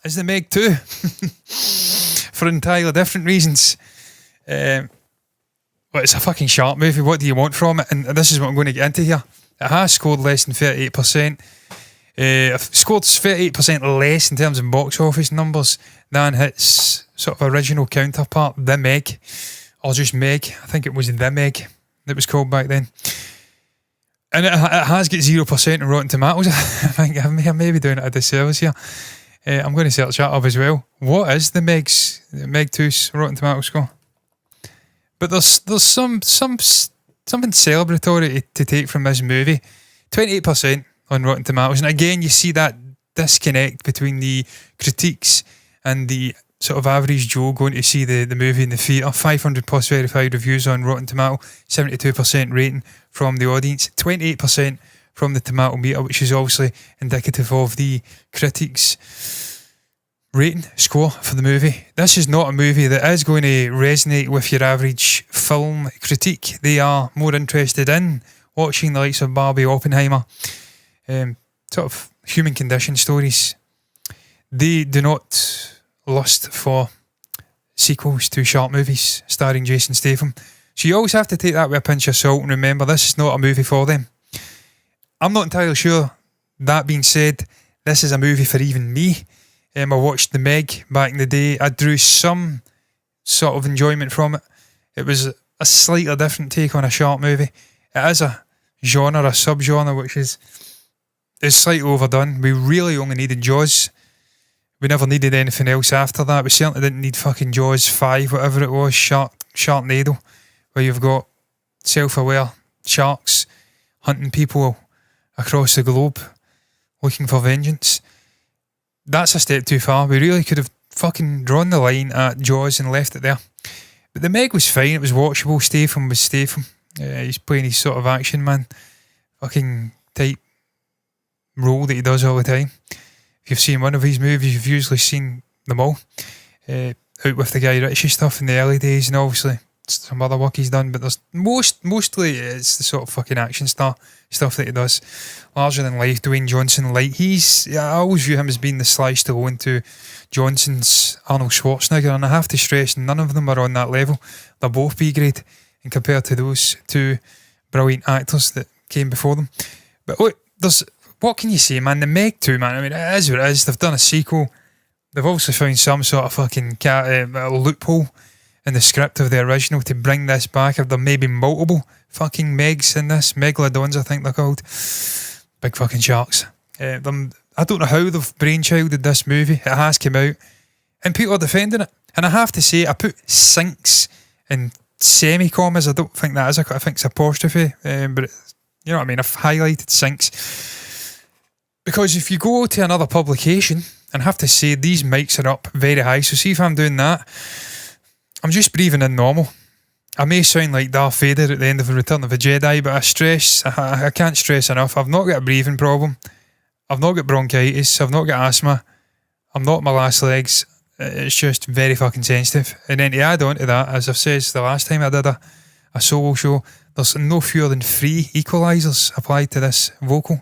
is The Meg 2 for entirely different reasons. Well, it's a fucking shark movie. What do you want from it? And this is what I'm going to get into here. It has scored less than 38%. Scored 38% less in terms of box office numbers than its sort of original counterpart, The Meg, or just Meg. I think it was The Meg that was called back then. And it has got 0% on Rotten Tomatoes. I think I may be doing it a disservice here. I'm going to search that up as well. What is The Meg 2's Rotten Tomatoes score? But there's something celebratory to take from this movie. 28% on Rotten Tomatoes. And again, you see that disconnect between the critiques and the sort of average Joe going to see the movie in the theatre. 500 plus verified reviews on Rotten Tomato, 72% rating from the audience, 28% from the tomato meter, which is obviously indicative of the critics' rating score for the movie. This is not a movie that is going to resonate with your average film critique. They are more interested in watching the likes of Barbie, Oppenheimer, sort of human condition stories. They do not lust for sequels to shark movies starring Jason Statham. So you always have to take that with a pinch of salt and remember this is not a movie for them. I'm not entirely sure. That being said, this is a movie for even me. I watched The Meg back in the day. I drew some sort of enjoyment from it. It was a slightly different take on a shark movie. It is a genre, a sub-genre, which is slightly overdone. We really only needed Jaws. We never needed anything else after that. We certainly didn't need fucking Jaws 5, whatever it was, Sharknado, where you've got self-aware sharks hunting people across the globe looking for vengeance. That's a step too far. We really could have fucking drawn the line at Jaws and left it there. But The Meg was fine. It was watchable. Statham was Statham. He's playing his sort of action man fucking type role that he does all the time. If you've seen one of his movies, you've usually seen them all. Out with the Guy Ritchie stuff in the early days, and obviously some other work he's done, but there's mostly it's the sort of fucking action star stuff that he does. Larger than life, Dwayne Johnson light. I always view him as being the Sly Stallone to Johnson's Arnold Schwarzenegger, and I have to stress none of them are on that level. They're both B grade, and compared to those two brilliant actors that came before them. But look, what can you say, man? The Meg 2, man, I mean, it is what it is. They've done a sequel. They've also found some sort of fucking loophole in the script of the original to bring this back. If there may be multiple fucking Megs in this, Megalodons I think they're called, big fucking sharks. I don't know how they've brainchilded this movie. It has come out and people are defending it, and I have to say I put sinks in semi-commas. I don't think that is I think it's apostrophe, but you know what I mean, I've highlighted sinks because if you go to another publication, and have to say these mics are up very high, so see if I'm doing that, I'm just breathing in normal. I may sound like Darth Vader at the end of the Return of the Jedi, but I can't stress enough, I've not got a breathing problem, I've not got bronchitis, I've not got asthma, I'm not my last legs. It's just very fucking sensitive. And then to add on to that, as I've said the last time I did a solo show, there's no fewer than 3 equalisers applied to this vocal,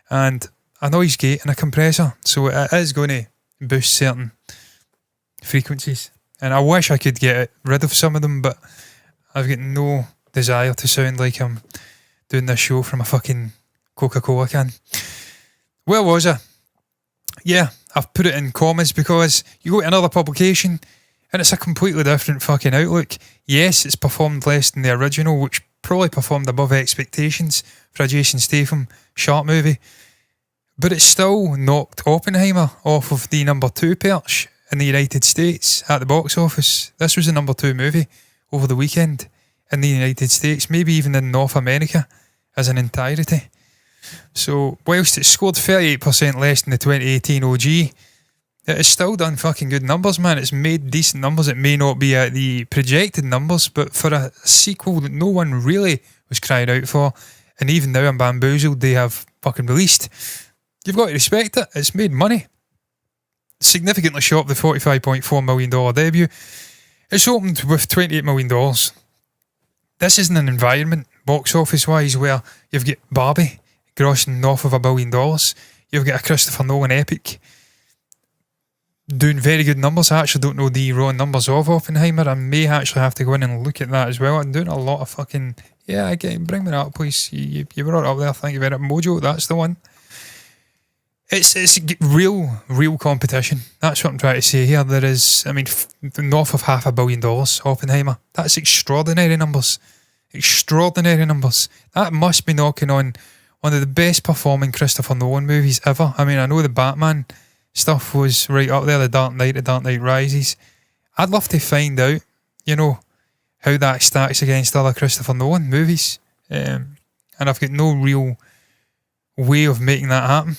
and a noise gate and a compressor, so it is going to boost certain frequencies, and I wish I could get rid of some of them, but I've got no desire to sound like I'm doing this show from a fucking Coca-Cola can. Where was I? Yeah, I've put it in commas because you go to another publication and it's a completely different fucking outlook. Yes, it's performed less than the original, which probably performed above expectations for a Jason Statham shark movie, but it still knocked Oppenheimer off of the number 2 perch in the United States at the box office. This was the number 2 movie over the weekend in the United States, maybe even in North America as an entirety. So whilst it scored 38% less than the 2018 OG, it has still done fucking good numbers, man. It's made decent numbers. It may not be at the projected numbers, but for a sequel that no one really was crying out for, and even now I'm bamboozled, they have fucking released, you've got to respect it. It's made money. Significantly short of the $45.4 million debut. It's opened with $28 million. This isn't an environment, box office wise, where you've got Barbie grossing north of $1 billion. You've got a Christopher Nolan epic doing very good numbers. I actually don't know the raw numbers of Oppenheimer. I may actually have to go in and look at that as well. I'm doing a lot of fucking... Yeah, again, bring me that up, please. You were right up there. Thank you very much. Mojo, that's the one. It's real competition. That's what I'm trying to say here. There is, I mean, north of $500 million, Oppenheimer. That's extraordinary numbers. Extraordinary numbers. That must be knocking on one of the best performing Christopher Nolan movies ever. I mean, I know the Batman stuff was right up there, The Dark Knight Rises. I'd love to find out, you know, how that stacks against other Christopher Nolan movies. And I've got no real way of making that happen.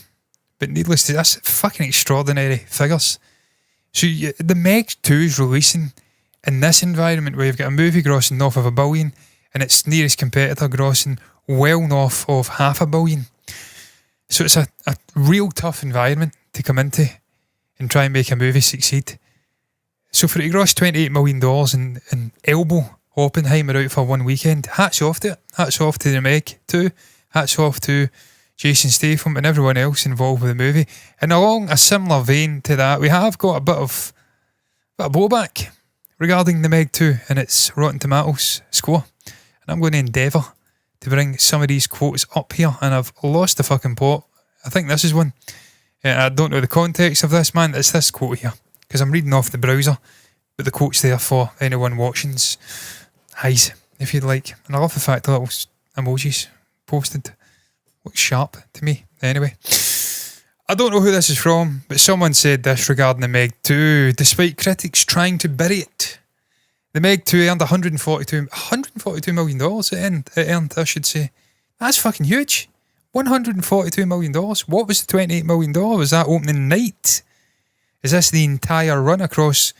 But needless to, that's fucking extraordinary figures. So the Meg 2 is releasing in this environment where you've got a movie grossing north of $1 billion and its nearest competitor grossing well north of $500 million. So it's a real tough environment to come into and try and make a movie succeed. So for it to gross $28 million and elbow Oppenheimer out for one weekend, hats off to it. Hats off to the Meg 2. Hats off to Jason Statham and everyone else involved with the movie. And along a similar vein to that, we have got a bit of blowback regarding the Meg 2 and its Rotten Tomatoes score. And I'm going to endeavour to bring some of these quotes up here, and I've lost the fucking plot. I think this is one. I don't know the context of this, man. It's this quote here, because I'm reading off the browser, but the quote's there for anyone watching's eyes, if you'd like. And I love the fact the little emojis posted look sharp to me. Anyway, I don't know who this is from, but someone said this regarding the Meg 2. Despite critics trying to bury it, the Meg 2 earned $142 million. It earned, I should say. That's fucking huge. $142 million. What was the $28 million? Was that opening night? Is this the entire run across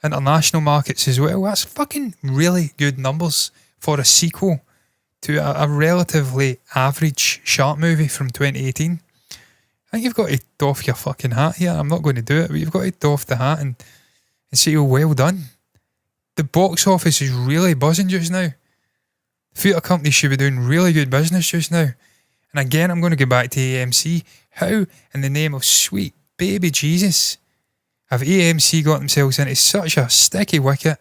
international markets as well? That's fucking really good numbers for a sequel to a relatively average shark movie from 2018. I think you've got to doff your fucking hat here. I'm not going to do it, but you've got to doff the hat and say, oh, well done. The box office is really buzzing just now. Theatre companies should be doing really good business just now. And again, I'm going to go back to AMC. How, in the name of sweet baby Jesus, have AMC got themselves into such a sticky wicket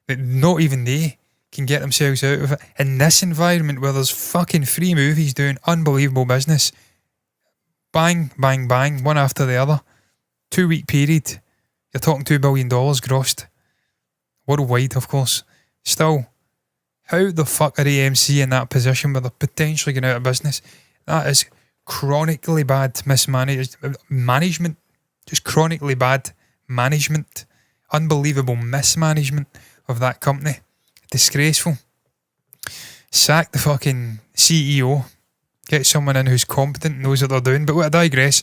that not even they can get themselves out of it in this environment where there's fucking free movies doing unbelievable business? Bang, bang, bang, one after the other. 2-week period. You're talking $2 billion grossed. Worldwide, of course. Still, how the fuck are AMC in that position where they're potentially going out of business? That is chronically bad management. Just chronically bad management. Unbelievable mismanagement of that company. Disgraceful. Sack the fucking CEO. Get someone in who's competent, knows what they're doing. But I digress.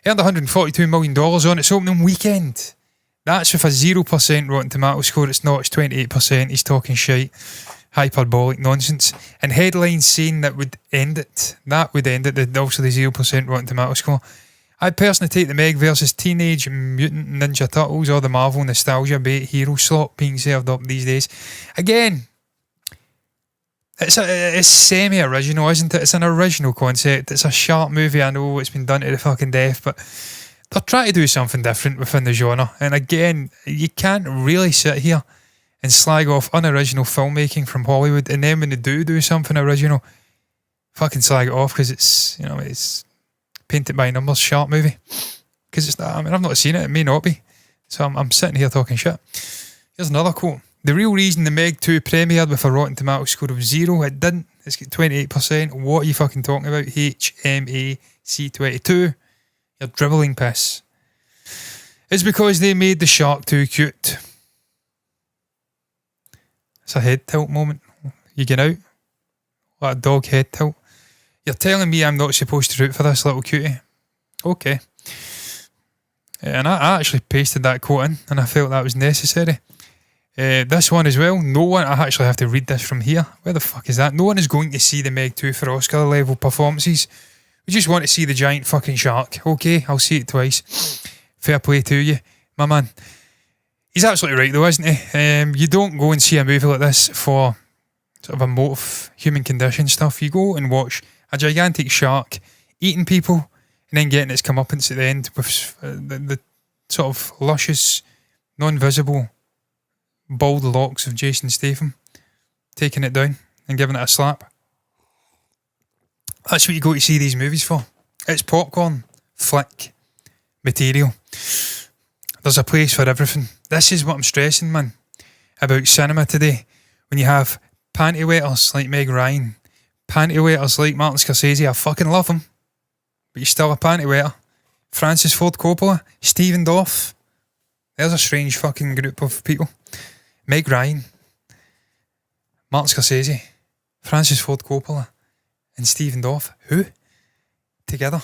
Earned $142 million on its opening weekend. That's with a 0% Rotten Tomato score. It's not, it's 28%. He's talking shite. Hyperbolic nonsense. And headlines saying that would end it. That would end it. Also the 0% Rotten Tomato score. I'd personally take the Meg versus Teenage Mutant Ninja Turtles or the Marvel nostalgia bait hero slot being served up these days. Again, it's semi-original, isn't it? It's an original concept. It's a sharp movie. I know it's been done to the fucking death, but they're trying to do something different within the genre. And again, you can't really sit here and slag off unoriginal filmmaking from Hollywood, and then when they do something original, fucking slag it off because it's, you know, it's painted by numbers sharp movie. Because it's not, I mean, I've not seen it. It may not be. So I'm sitting here talking shit. Here's another quote. The real reason the Meg 2 premiered with a Rotten Tomato score of 0, it didn't. It's got 28%. What are you fucking talking about? HMAC22. You're dribbling piss. It's because they made the shark too cute. It's a head tilt moment. You get out. Like a dog head tilt. You're telling me I'm not supposed to root for this little cutie? Okay. And I actually pasted that quote in, and I felt that was necessary. This one as well. No one, I actually have to read this from here. Where the fuck is that? No one is going to see the Meg 2 for Oscar level performances. We just want to see the giant fucking shark. Okay, I'll see it twice. Fair play to you, my man. He's absolutely right though, isn't he? You don't go and see a movie like this for sort of emotive human condition stuff. You go and watch a gigantic shark eating people and then getting its comeuppance at the end with the sort of luscious, non-visible, bald locks of Jason Statham, taking it down and giving it a slap. That's what you go to see these movies for. It's popcorn, flick, material. There's a place for everything. This is what I'm stressing, man, about cinema today. When you have panty waiters like Meg Ryan, panty waiters like Martin Scorsese, I fucking love him, but you're still a panty waiter. Francis Ford Coppola, Stephen Dorff. There's a strange fucking group of people. Meg Ryan, Martin Scorsese, Francis Ford Coppola, and Stephen Dorff. Who? Together.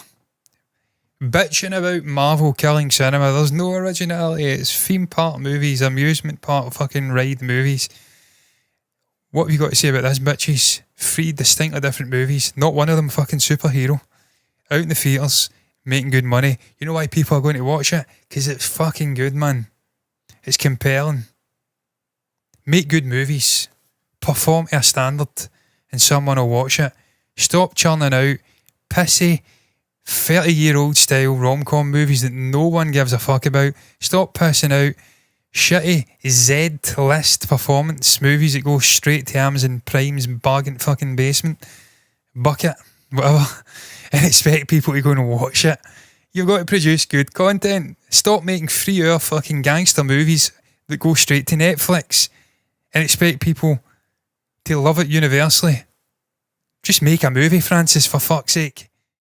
Bitching about Marvel killing cinema. There's no originality. It's theme park movies, amusement park fucking ride movies. What have you got to say about this, bitches? 3 distinctly different movies. Not one of them fucking superhero. Out in the theatres, making good money. You know why people are going to watch it? Because it's fucking good, man. It's compelling. Make good movies. Perform to a standard and someone will watch it. Stop churning out pissy 30-year-old style rom-com movies that no one gives a fuck about. Stop pissing out shitty Z-list performance movies that go straight to Amazon Prime's bargain fucking basement bucket, whatever, and expect people to go and watch it. You've got to produce good content. Stop making 3-hour fucking gangster movies that go straight to Netflix and expect people to love it universally. Just make a movie, Francis, for fuck's sake.